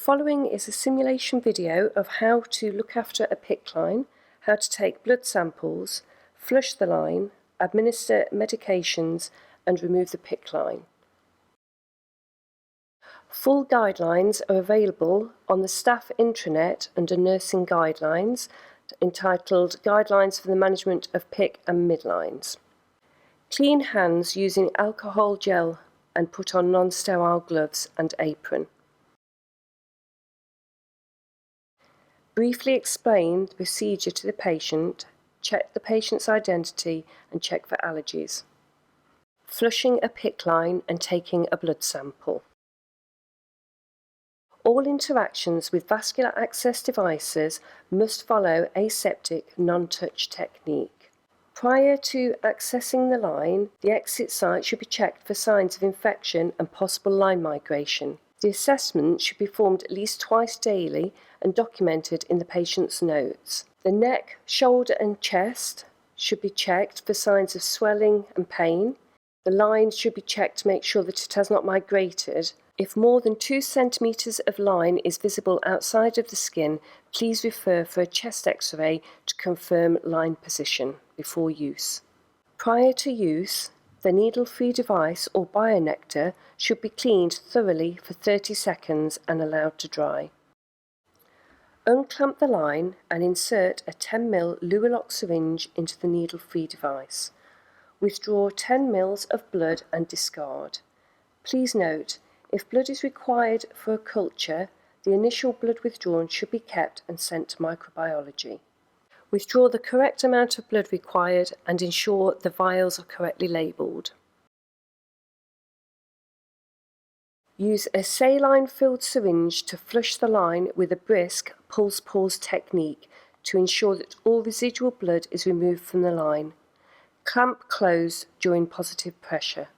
following is a simulation video of how to look after a Picc line, how to take blood samples, flush the line, administer medications and remove the Picc line. Full guidelines are available on the staff intranet under Nursing Guidelines, entitled Guidelines for the Management of Picc and Midlines. Clean hands using alcohol gel and put on non-sterile gloves and apron. Briefly explain the procedure to the patient, check the patient's identity and check for allergies. Flushing a Picc line and taking a blood sample. All interactions with vascular access devices must follow aseptic non-touch technique. Prior to accessing the line, the exit site should be checked for signs of infection and possible line migration. The assessment should be performed at least twice daily and documented in the patient's notes. The neck, shoulder and chest should be checked for signs of swelling and pain. The line should be checked to make sure that it has not migrated. If more than 2 centimeters of line is visible outside of the skin, please refer for a chest X-ray to confirm line position before use. Prior to use, the needle-free device or bionectar should be cleaned thoroughly for 30 seconds and allowed to dry. Unclamp the line and insert a 10 ml Luolox syringe into the needle-free device. Withdraw 10 ml of blood and discard. Please note, if blood is required for a culture, the initial blood withdrawn should be kept and sent to microbiology. Withdraw the correct amount of blood required and ensure the vials are correctly labelled. Use a saline-filled syringe to flush the line with a brisk pulse pause technique to ensure that all residual blood is removed from the line. Clamp closed during positive pressure.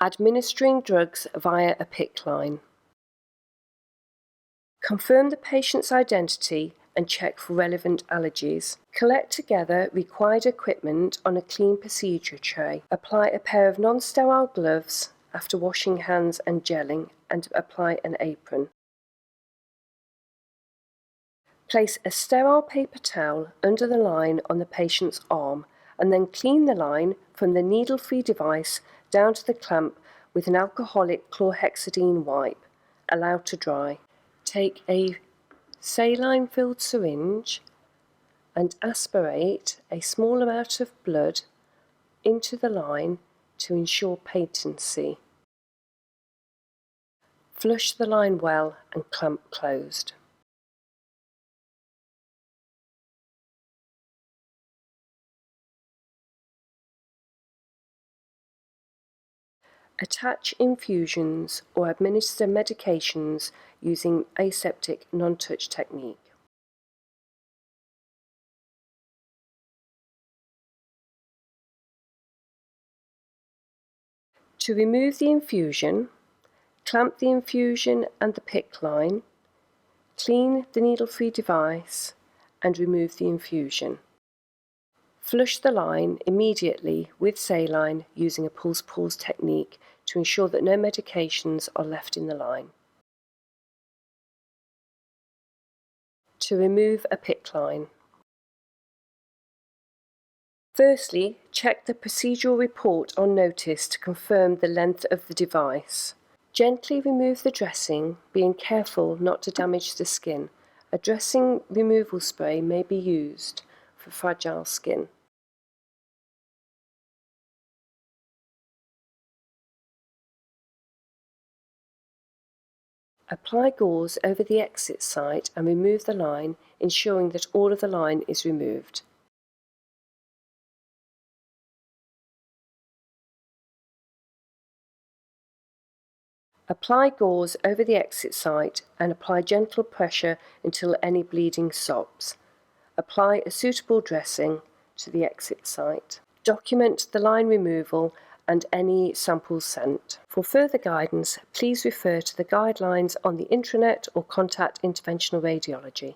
Administering drugs via a Picc line. Confirm the patient's identity and check for relevant allergies. Collect together required equipment on a clean procedure tray. Apply a pair of non-sterile gloves after washing hands and gelling and apply an apron. Place a sterile paper towel under the line on the patient's arm and then clean the line from the needle-free device down to the clamp with an alcoholic chlorhexidine wipe. Allow to dry. Take a saline-filled syringe and aspirate a small amount of blood into the line to ensure patency. Flush the line well and clamp closed. Attach infusions or administer medications using aseptic non-touch technique. To remove the infusion, clamp the infusion and the Picc line, clean the needle-free device and remove the infusion. Flush the line immediately with saline using a pulse pause technique to ensure that no medications are left in the line. To remove a Picc line. Firstly, check the procedural report on notice to confirm the length of the device. Gently remove the dressing, being careful not to damage the skin. A dressing removal spray may be used for fragile skin. Apply gauze over the exit site and remove the line, ensuring that all of the line is removed. Apply gauze over the exit site and apply gentle pressure until any bleeding stops. Apply a suitable dressing to the exit site. Document the line removal and any samples sent. For further guidance, please refer to the guidelines on the intranet or contact interventional radiology.